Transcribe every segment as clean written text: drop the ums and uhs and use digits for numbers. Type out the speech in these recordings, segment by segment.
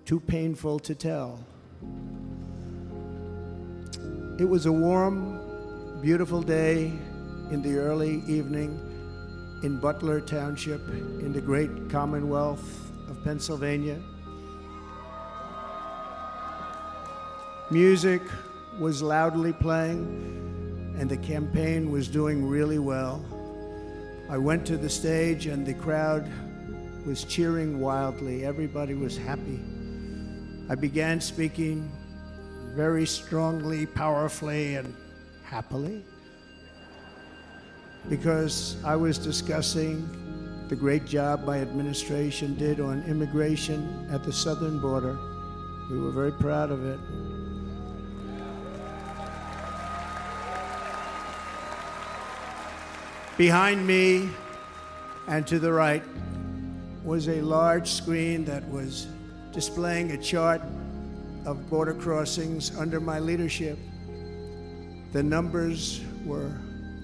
too painful to tell. It was a warm, beautiful day in the early evening in Butler Township in the great Commonwealth of Pennsylvania. Music was loudly playing, and the campaign was doing really well. I went to the stage, and the crowd was cheering wildly. Everybody was happy. I began speaking very strongly, powerfully, and happily, because I was discussing the great job my administration did on immigration at the southern border. We were very proud of it. Behind me and to the right was a large screen that was displaying a chart of border crossings under my leadership. The numbers were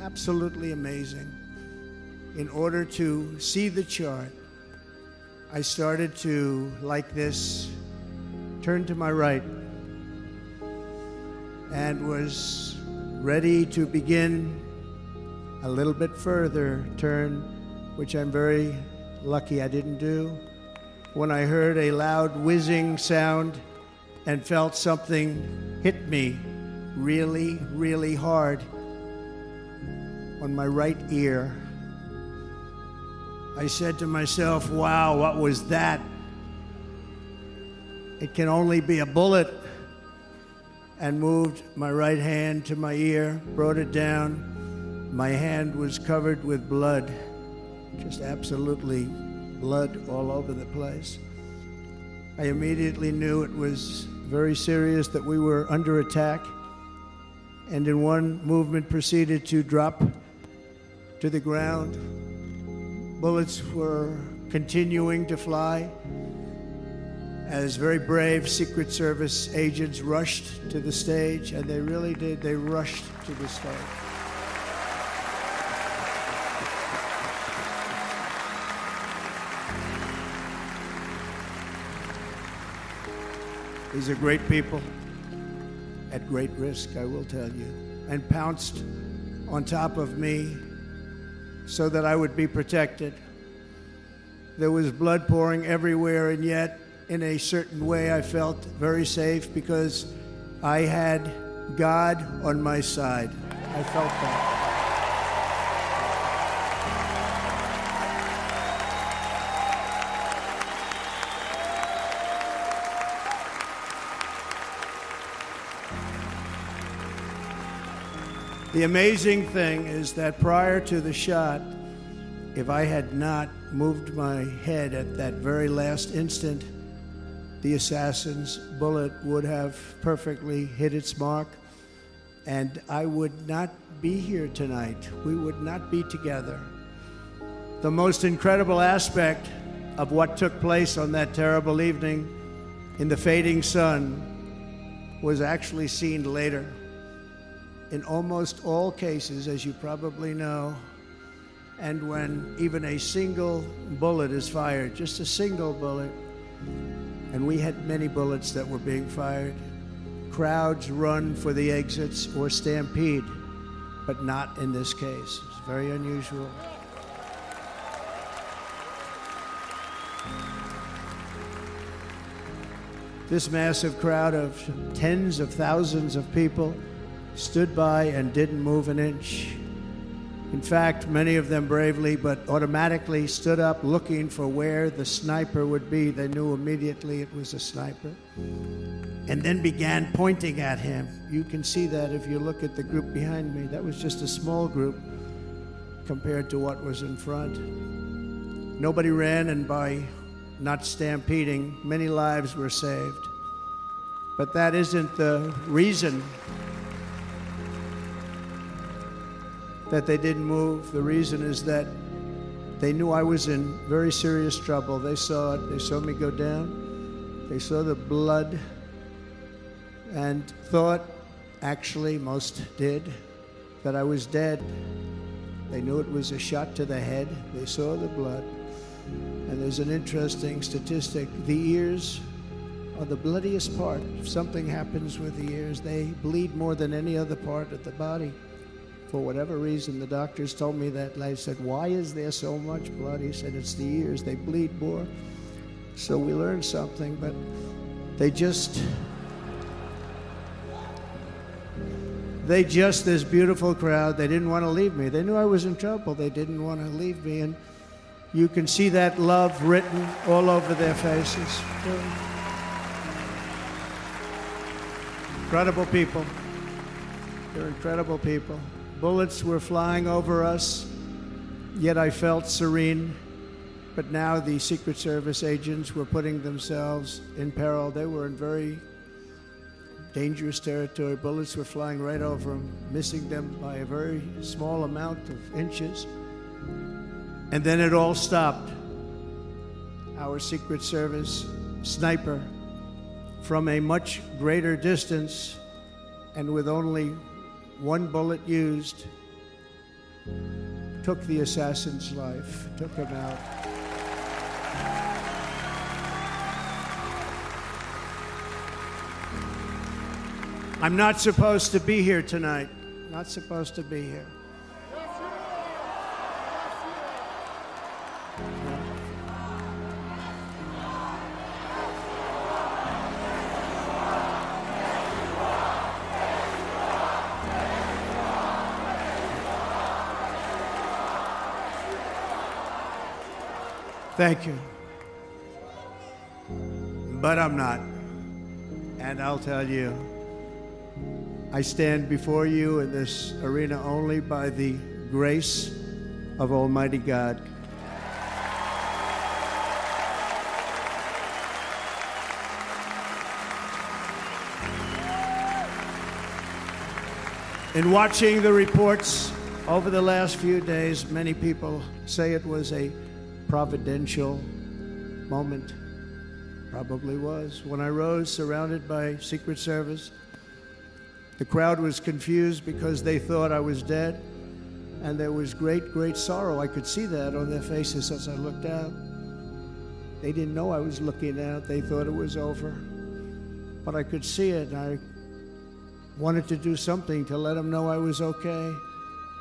absolutely amazing. In order to see the chart, I started to, like this, turn to my right and was ready to begin a little bit further turn, which I'm very lucky I didn't do, when I heard a loud whizzing sound and felt something hit me really, really hard on my right ear. I said to myself, wow, what was that? It can only be a bullet. And moved my right hand to my ear, brought it down. My hand was covered with blood, just absolutely blood all over the place. I immediately knew it was very serious, that we were under attack, and in one movement proceeded to drop to the ground. Bullets were continuing to fly as very brave Secret Service agents rushed to the stage, and they really did. They rushed to the stage. These are great people at great risk, I will tell you, and pounced on top of me so that I would be protected. There was blood pouring everywhere, and yet, in a certain way, I felt very safe because I had God on my side. I felt that. The amazing thing is that prior to the shot, if I had not moved my head at that very last instant, the assassin's bullet would have perfectly hit its mark, and I would not be here tonight. We would not be together. The most incredible aspect of what took place on that terrible evening in the fading sun was actually seen later. In almost all cases, as you probably know, and when even a single bullet is fired, just a single bullet, and we had many bullets that were being fired, crowds run for the exits or stampede, but not in this case. It's very unusual. This massive crowd of tens of thousands of people stood by and didn't move an inch. In fact, many of them bravely but automatically stood up looking for where the sniper would be. They knew immediately it was a sniper, and then began pointing at him. You can see that if you look at the group behind me. That was just a small group compared to what was in front. Nobody ran, and by not stampeding, many lives were saved. But that isn't the reason that they didn't move. The reason is that they knew I was in very serious trouble. They saw it. They saw me go down. They saw the blood and thought, actually most did, that I was dead. They knew it was a shot to the head. They saw the blood. And there's an interesting statistic. The ears are the bloodiest part. If something happens with the ears, they bleed more than any other part of the body. For whatever reason, the doctors told me that. And I said, why is there so much blood? He said, it's the ears. They bleed more. So we learned something, but they just, this beautiful crowd, they didn't want to leave me. They knew I was in trouble. They didn't want to leave me. And you can see that love written all over their faces. Incredible people. They're incredible people. Bullets were flying over us, yet I felt serene. But now the Secret Service agents were putting themselves in peril. They were in very dangerous territory. Bullets were flying right over them, missing them by a very small amount of inches. And then it all stopped. Our Secret Service sniper, from a much greater distance and with only one bullet used, took the assassin's life, took him out. I'm not supposed to be here tonight. Not supposed to be here. Thank you. But I'm not. And I'll tell you, I stand before you in this arena only by the grace of Almighty God. In watching the reports over the last few days, many people say it was a providential moment. Probably was. When I rose surrounded by Secret Service, the crowd was confused because they thought I was dead, and there was great, great sorrow. I could see that on their faces as I looked out. They didn't know I was looking out. They thought it was over. But I could see it, and I wanted to do something to let them know I was okay.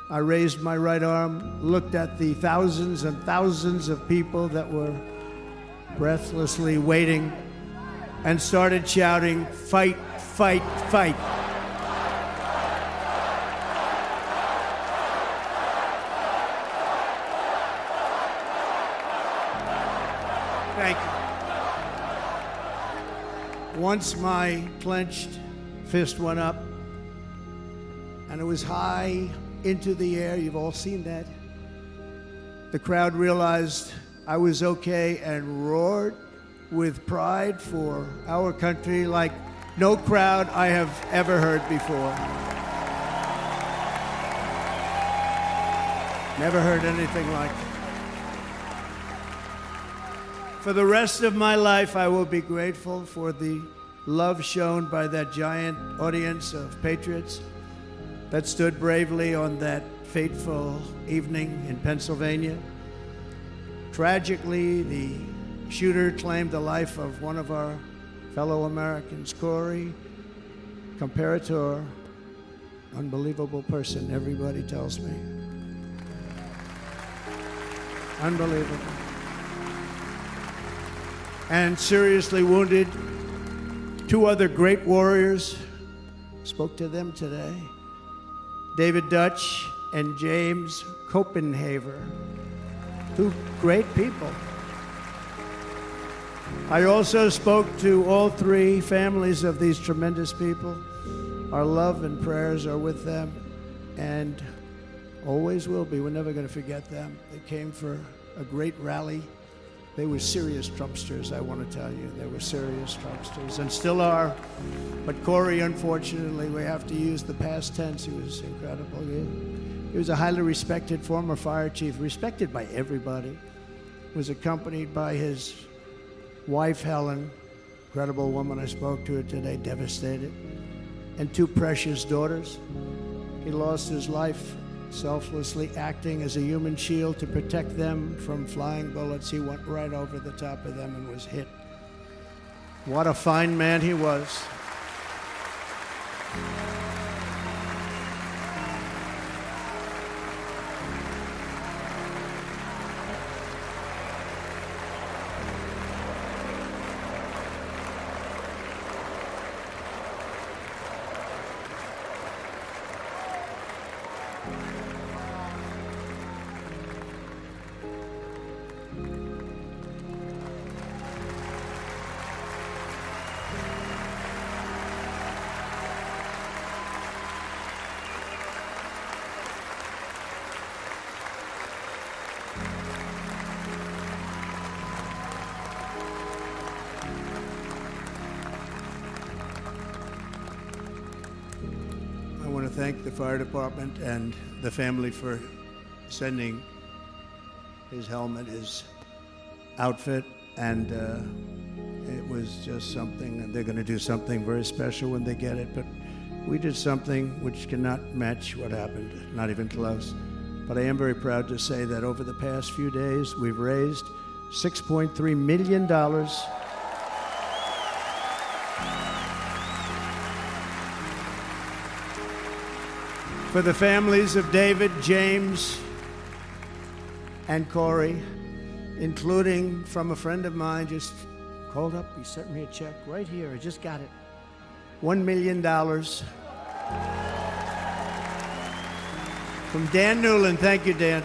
I raised my right arm, looked at the thousands and thousands of people that were breathlessly waiting, and started shouting, "Fight, fight, fight." Thank you. Once my clenched fist went up, and it was high into the air. You've all seen that. The crowd realized I was okay and roared with pride for our country like no crowd I have ever heard before. Never heard anything like it. For the rest of my life, I will be grateful for the love shown by that giant audience of patriots that stood bravely on that fateful evening in Pennsylvania. Tragically, the shooter claimed the life of one of our fellow Americans, Corey Comparator. Unbelievable person, everybody tells me. Unbelievable. And seriously wounded, two other great warriors. Spoke to them today. David Dutch and James Copenhaver, two great people. I also spoke to all three families of these tremendous people. Our love and prayers are with them, and always will be. We're never going to forget them. They came for a great rally. They were serious Trumpsters, I want to tell you. They were serious Trumpsters, and still are. But Corey, unfortunately, we have to use the past tense. He was incredible. He was a highly respected former fire chief, respected by everybody. Was accompanied by his wife, Helen, incredible woman. I spoke to her today, devastated, and two precious daughters. He lost his life selflessly acting as a human shield to protect them from flying bullets. He went right over the top of them and was hit. What a fine man he was. I want to thank the fire department and the family for sending his helmet, his outfit, and it was just something, and they're going to do something very special when they get it, but we did something which cannot match what happened, not even close. But I am very proud to say that over the past few days, we've raised $6.3 million for the families of David, James, and Corey, including from a friend of mine just called up. He sent me a check right here. I just got it. $1 million from Dan Newland. Thank you, Dan.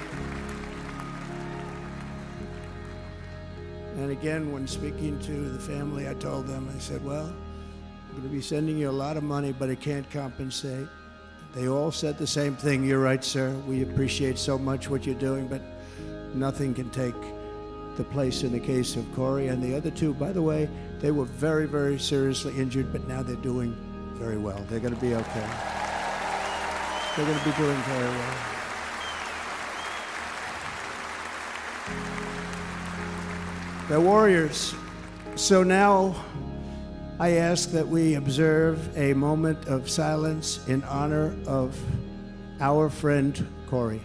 And again, when speaking to the family, I told them, I said, well, I'm going to be sending you a lot of money, but it can't compensate. They all said the same thing. You're right, sir. We appreciate so much what you're doing, but nothing can take the place in the case of Corey and the other two. By the way, they were very, very seriously injured, but now they're doing very well. They're going to be okay. They're going to be doing very well. They're warriors. So now I ask that we observe a moment of silence in honor of our friend Corey.